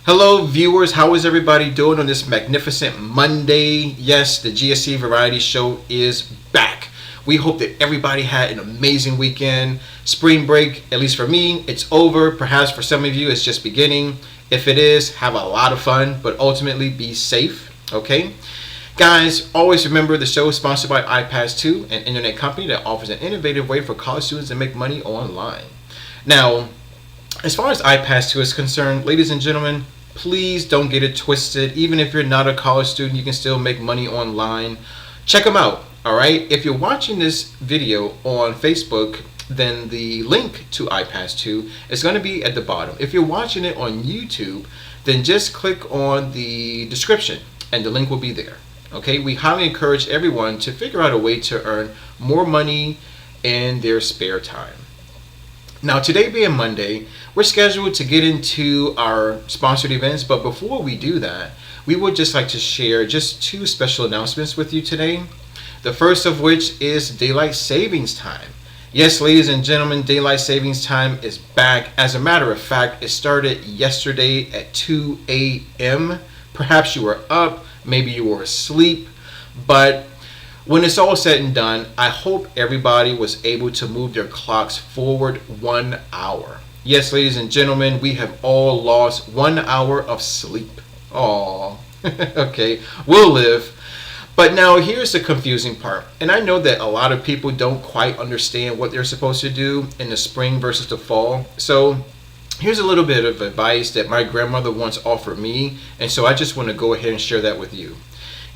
Hello viewers, how is everybody doing on this magnificent Monday? Yes, the GSC Variety Show is back. We hope that everybody had an amazing weekend. Spring break, at least for me, it's over. Perhaps for some of you, it's just beginning. If it is, have a lot of fun, but ultimately be safe, okay? Guys, always remember the show is sponsored by iPass2, an internet company that offers an innovative way for college students to make money online. Now, as far as iPass2 is concerned, ladies and gentlemen, please don't get it twisted. Even if you're not a college student, you can still make money online. Check them out, all right? If you're watching this video on Facebook, then the link to iPass2 is going to be at the bottom. If you're watching it on YouTube, then just click on the description and the link will be there. Okay, we highly encourage everyone to figure out a way to earn more money in their spare time. Now, today being Monday, we're scheduled to get into our sponsored events, but before we do that, we would just like to share just two special announcements with you today. The first of which is Daylight Savings Time. Yes, ladies and gentlemen, Daylight Savings Time is back. As a matter of fact, it started yesterday at 2 a.m. Perhaps you were up, maybe you were asleep, but when it's all said and done, I hope everybody was able to move their clocks forward 1 hour. Yes, ladies and gentlemen, we have all lost 1 hour of sleep. Aww. Okay, we'll live. But now here's the confusing part. And I know that a lot of people don't quite understand what they're supposed to do in the spring versus the fall. So here's a little bit of advice that my grandmother once offered me. And so I just want to go ahead and share that with you.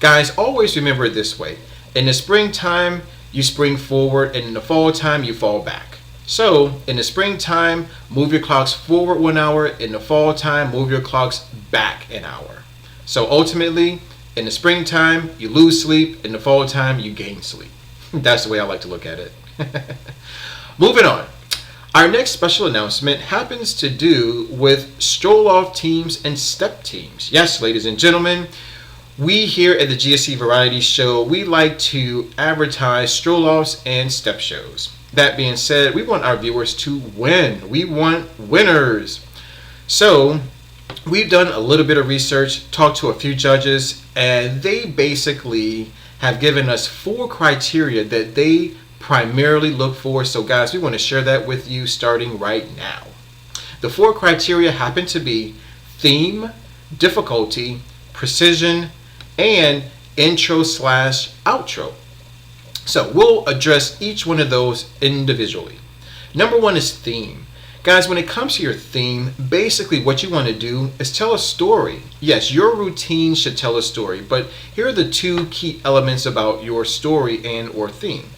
Guys, always remember it this way. In the springtime, you spring forward, and in the fall time, you fall back. So, in the springtime, move your clocks forward 1 hour. In the fall time, move your clocks back an hour. So, ultimately, in the springtime, you lose sleep. In the fall time, you gain sleep. That's the way I like to look at it. Moving on. Our next special announcement happens to do with stroll-off teams and step teams. Yes, ladies and gentlemen, we here at the GSC Variety Show, we like to advertise stroll-offs and step shows. That being said, we want our viewers to win. We want winners. So we've done a little bit of research, talked to a few judges, and they basically have given us 4 criteria that they primarily look for. So guys, we want to share that with you starting right now. The 4 criteria happen to be theme, difficulty, precision, and intro/outro. So we'll address each one of those individually. Number 1 is theme. Guys, when it comes to your theme, basically what you want to do is tell a story. Yes, your routine should tell a story, but here are the 2 key elements about your story and or theme.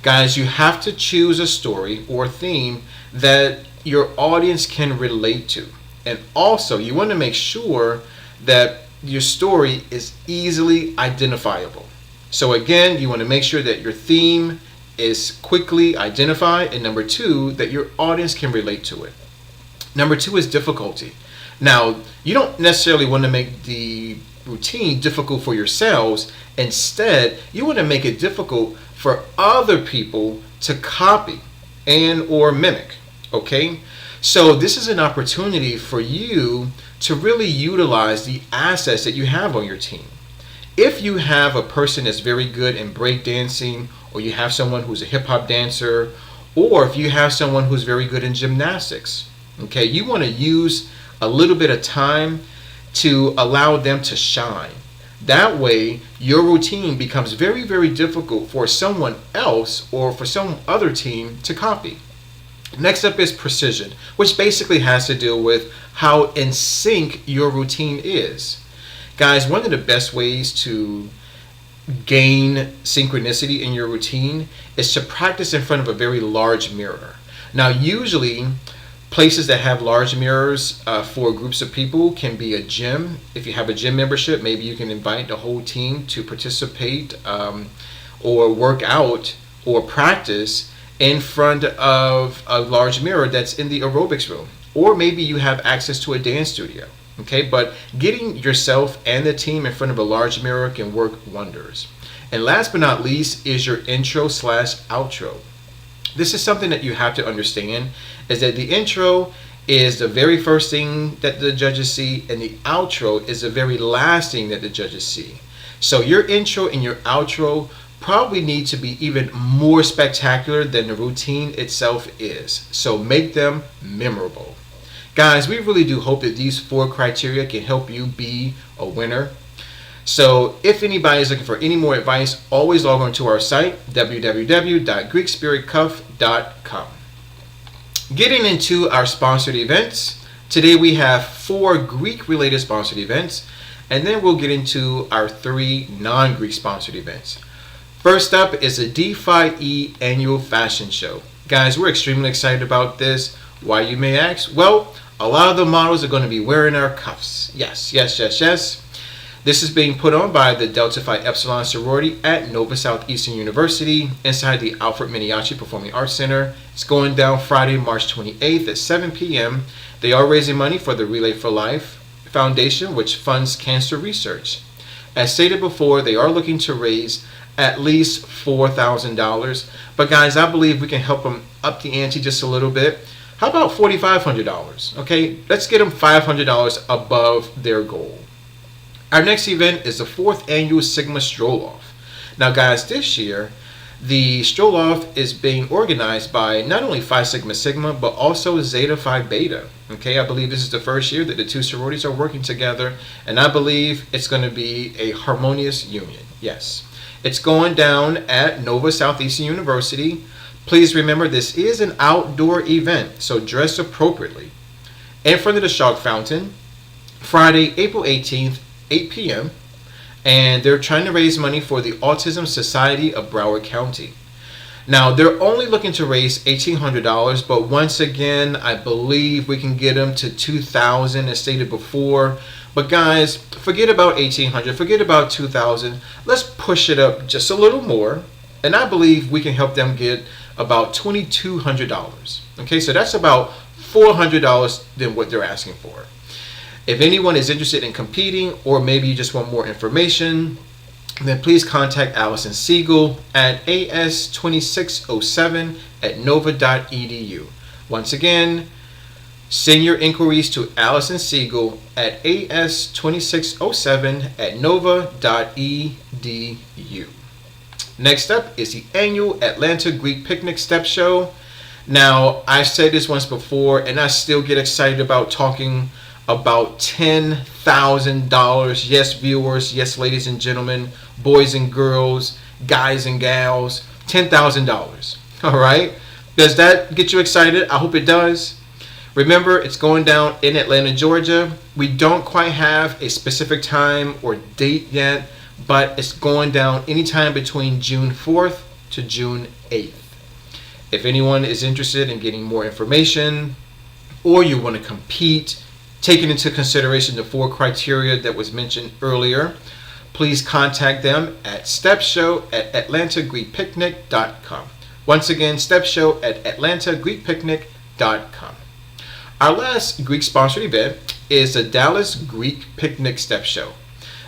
Guys, you have to choose a story or theme that your audience can relate to. And also, you want to make sure that your story is easily identifiable. So again, you want to make sure that your theme is quickly identified, and number 2, that your audience can relate to it. Number 2 is difficulty. Now, you don't necessarily want to make the routine difficult for yourselves. Instead, you want to make it difficult for other people to copy and or mimic, okay? So this is an opportunity for you to really utilize the assets that you have on your team. If you have a person that's very good in breakdancing, or you have someone who's a hip-hop dancer, or if you have someone who's very good in gymnastics, okay, you want to use a little bit of time to allow them to shine. That way, your routine becomes very, very difficult for someone else or for some other team to copy. Next up is precision, which basically has to do with how in sync your routine is. Guys, one of the best ways to gain synchronicity in your routine is to practice in front of a very large mirror. Now, usually, places that have large mirrors for groups of people can be a gym. If you have a gym membership, maybe you can invite the whole team to participate or work out or practice in front of a large mirror that's in the aerobics room. Or maybe you have access to a dance studio. Okay, but getting yourself and the team in front of a large mirror can work wonders. And last but not least is your intro/outro. This is something that you have to understand, is that the intro is the very first thing that the judges see, and the outro is the very last thing that the judges see. So your intro and your outro probably need to be even more spectacular than the routine itself is. So make them memorable. Guys, we really do hope that these 4 criteria can help you be a winner. So if anybody is looking for any more advice, always log on to our site, www.greekspiritcuff.com. Getting into our sponsored events, today we have 4 Greek-related sponsored events, and then we'll get into our 3 non-Greek sponsored events. First up is the D-Phi-E annual fashion show. Guys, we're extremely excited about this. Why, you may ask? Well, a lot of the models are going to be wearing our cuffs. Yes. This is being put on by the Delta Phi Epsilon sorority at Nova Southeastern University inside the Alfred Miniaci Performing Arts Center. It's going down Friday, March 28th at 7 p.m. They are raising money for the Relay for Life Foundation, which funds cancer research. As stated before, they are looking to raise at least $4,000. But guys, I believe we can help them up the ante just a little bit. How about $4,500? Okay, let's get them $500 above their goal. Our next event is the 4th annual Sigma Stroll-Off. Now guys, this year, the Stroll-Off is being organized by not only Phi Sigma Sigma, but also Zeta Phi Beta. Okay, I believe this is the first year that the 2 sororities are working together, and I believe it's going to be a harmonious union. Yes. It's going down at Nova Southeastern University. Please remember, this is an outdoor event, so dress appropriately. In front of the Shark Fountain, Friday, April 18th, 8 p.m. And they're trying to raise money for the Autism Society of Broward County. Now, they're only looking to raise $1,800, but once again, I believe we can get them to $2,000 as stated before. But guys, forget about $1,800, forget about $2,000. Let's push it up just a little more, and I believe we can help them get about $2,200. Okay, so that's about $400 than what they're asking for. If anyone is interested in competing, or maybe you just want more information, then please contact Allison Siegel at as2607@nova.edu. Once again, send your inquiries to Allison Siegel at as2607@nova.edu. Next up is the annual Atlanta Greek Picnic Step Show. Now, I've said this once before, and I still get excited about talking about $10,000. Yes, viewers, yes, ladies and gentlemen, boys and girls, guys and gals, $10,000. All right? Does that get you excited? I hope it does. Remember, it's going down in Atlanta, Georgia. We don't quite have a specific time or date yet, but it's going down anytime between June 4th to June 8th. If anyone is interested in getting more information, or you want to compete, taking into consideration the 4 criteria that was mentioned earlier, please contact them at stepshow@atlantagreekpicnic.com. Once again, stepshow@atlantagreekpicnic.com. Our last Greek sponsored event is the Dallas Greek Picnic Step Show.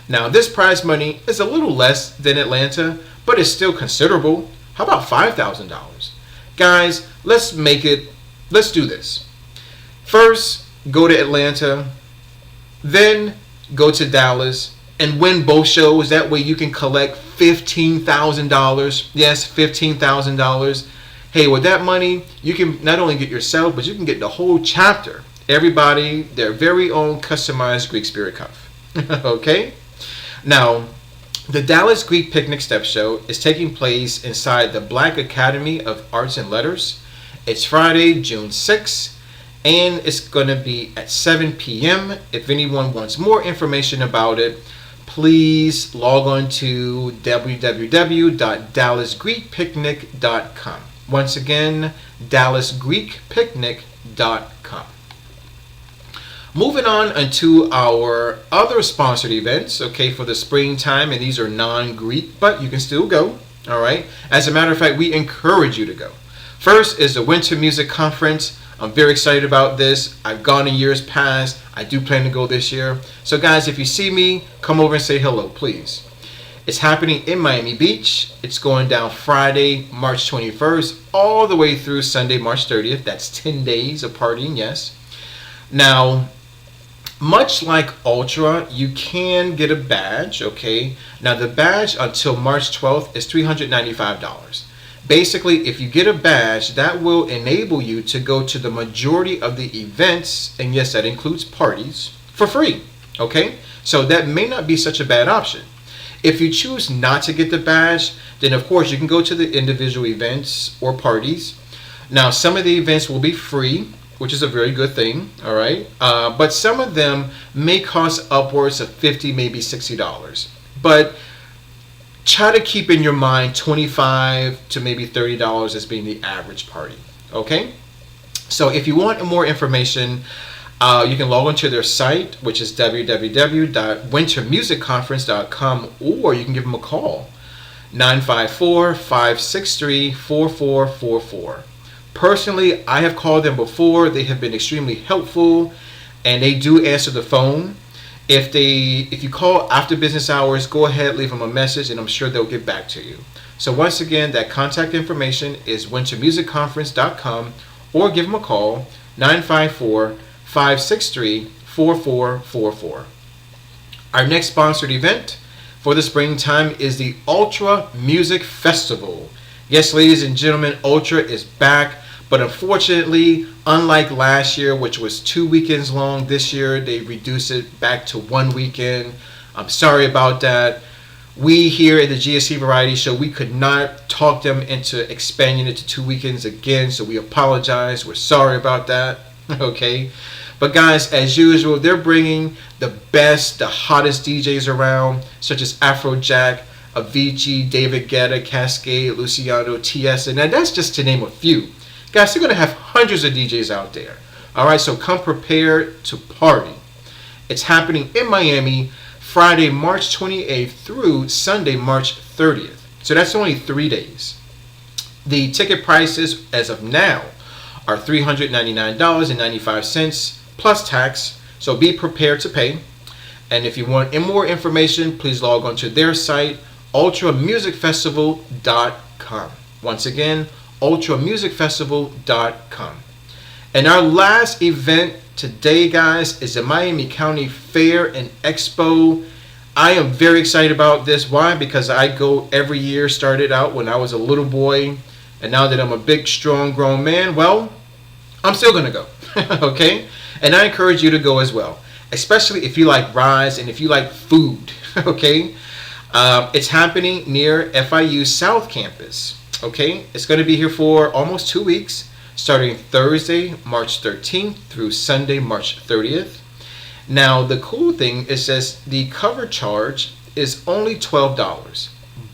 Now, this prize money is a little less than Atlanta, but it's still considerable. How about $5,000? Guys, let's do this. First, go to Atlanta, then go to Dallas and win both shows. That way you can collect $15,000. Yes, $15,000. Hey, with that money, you can not only get yourself, but you can get the whole chapter. Everybody, their very own customized Greek Spirit Cuff. Okay? Now, the Dallas Greek Picnic Step Show is taking place inside the Black Academy of Arts and Letters. It's Friday, June 6th. And it's going to be at 7 p.m. If anyone wants more information about it, please log on to www.dallasgreekpicnic.com. Once again, dallasgreekpicnic.com. Moving on into our other sponsored events, okay, for the springtime, and these are non-Greek, but you can still go, all right? As a matter of fact, we encourage you to go. First is the Winter Music Conference. I'm very excited about this. I've gone in years past. I do plan to go this year. So guys, if you see me, come over and say hello, please. It's happening in Miami Beach. It's going down Friday, March 21st, all the way through Sunday, March 30th. That's 10 days of partying, yes. Now, much like Ultra, you can get a badge, okay? Now, the badge until March 12th is $395. Basically, if you get a badge, that will enable you to go to the majority of the events, and yes, that includes parties, for free, okay? So that may not be such a bad option. If you choose not to get the badge, then of course you can go to the individual events or parties. Now, some of the events will be free, which is a very good thing, all right? But some of them may cost upwards of $50, maybe $60. But try to keep in your mind $25 to maybe $30 as being the average party, okay? So if you want more information, you can log onto their site, which is www.wintermusicconference.com, or you can give them a call, 954-563-4444. Personally, I have called them before. They have been extremely helpful, and they do answer the phone. If you call after business hours, go ahead, leave them a message, and I'm sure they'll get back to you. So once again, that contact information is wintermusicconference.com, or give them a call, 954-563-4444. Our next sponsored event for the springtime is the Ultra Music Festival. Yes, ladies and gentlemen, Ultra is back, but unfortunately, unlike last year, which was 2 weekends long, this year they reduced it back to 1 weekend. I'm sorry about that. We here at the GSC Variety Show, we could not talk them into expanding it to 2 weekends again, so we apologize. We're sorry about that, okay? But guys, as usual, they're bringing the best, the hottest DJs around, such as Afrojack, Avicii, David Guetta, Cascade, Luciano, Tiesto. Now that's just to name a few. Guys, they're going to have hundreds of DJs out there. Alright, so come prepared to party. It's happening in Miami, Friday, March 28th through Sunday, March 30th. So that's only 3 days. The ticket prices, as of now, are $399.95 plus tax. So be prepared to pay. And if you want more information, please log on to their site, ultramusicfestival.com. Once again, ultramusicfestival.com. And our last event today, guys, is the Miami County Fair and Expo. I am very excited about this. Why? Because I go every year. Started out when I was a little boy, and now that I'm a big, strong, grown man, well, I'm still going to go. Okay? And I encourage you to go as well, especially if you like rides and if you like food. Okay? It's happening near FIU South Campus. Okay? It's going to be here for almost 2 weeks, starting Thursday, March 13th through Sunday, March 30th. Now, the cool thing is that the cover charge is only $12.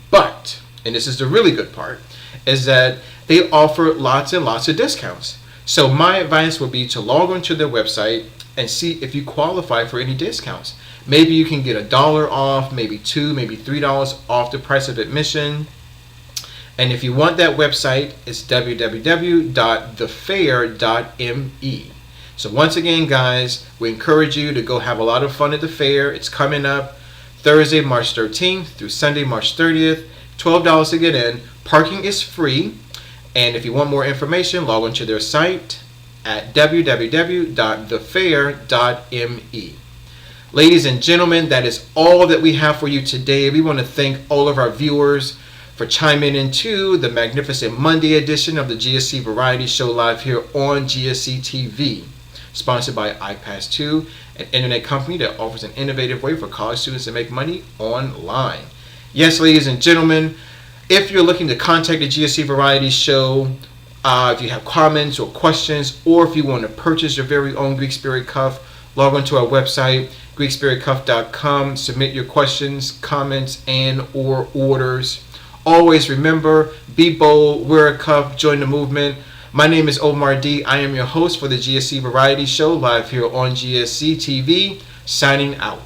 But, and this is the really good part, is that they offer lots and lots of discounts. So my advice would be to log onto their website and see if you qualify for any discounts. Maybe you can get $1 off, maybe $2, maybe $3 off the price of admission. And if you want that website, it's www.thefair.me. So once again, guys, we encourage you to go have a lot of fun at the fair. It's coming up Thursday, March 13th through Sunday, March 30th. $12 to get in. Parking is free. And if you want more information, log on to their site at www.thefair.me. Ladies and gentlemen, that is all that we have for you today. We want to thank all of our viewers for chiming into the magnificent Monday edition of the GSC Variety Show live here on GSC TV, sponsored by iPass2, an internet company that offers an innovative way for college students to make money online. Yes, ladies and gentlemen, if you're looking to contact the GSC Variety Show, if you have comments or questions, or if you want to purchase your very own Greek Spirit Cuff, log on to our website, GreekSpiritCuff.com. Submit your questions, comments, and or orders. Always remember, be bold, wear a cuff, join the movement. My name is Omar D. I am your host for the GSC Variety Show live here on GSC TV, signing out.